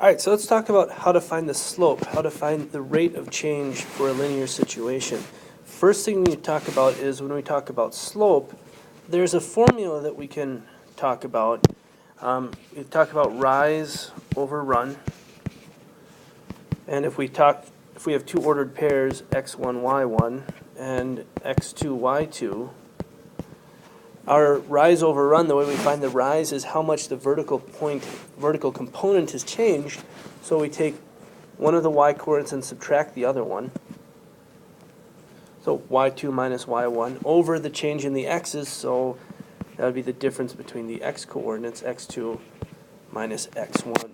All right, so let's talk about how to find the slope, how to find the rate of change for a linear situation. First thing we talk about is when we talk about slope, there's a formula that we can talk about. We talk about rise over run. And if we have two ordered pairs, x1, y1, and x2, y2, our rise over run, the way we find the rise is how much the vertical component has changed. So we take one of the y coordinates and subtract the other one. So y2 minus y1 over the change in the x's, so that would be the difference between the x coordinates, x2 minus x1.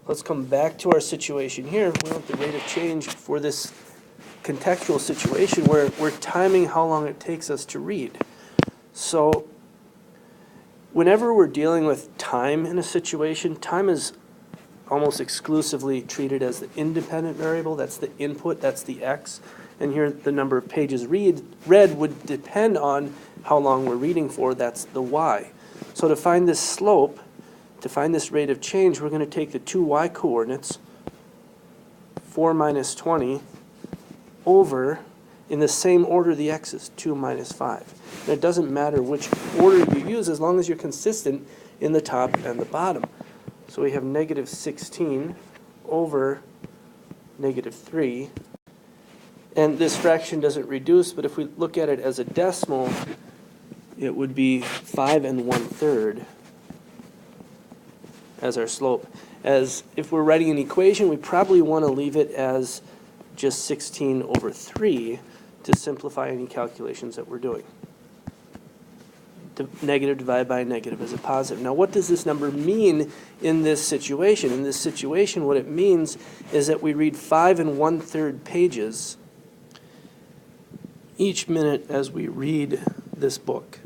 Let's come back to our situation here. We want the rate of change for this contextual situation where we're timing how long it takes us to read. So whenever we're dealing with time in a situation, time is almost exclusively treated as the independent variable. That's the input, that's the x. And here the number of pages read would depend on how long we're reading for. That's the y. So to find this slope, to find this rate of change, we're going to take the two y coordinates, 4 minus 20, over, in the same order the x's, 2 minus 5. And it doesn't matter which order you use as long as you're consistent in the top and the bottom. So we have negative 16 over negative 3. And this fraction doesn't reduce, but if we look at it as a decimal, it would be 5 1/3 as our slope. As if we're writing an equation, we probably want to leave it as just 16 over 3 to simplify any calculations that we're doing. Negative divided by a negative is a positive. Now what does this number mean in this situation? In this situation, what it means is that we read 5 1/3 pages each minute as we read this book.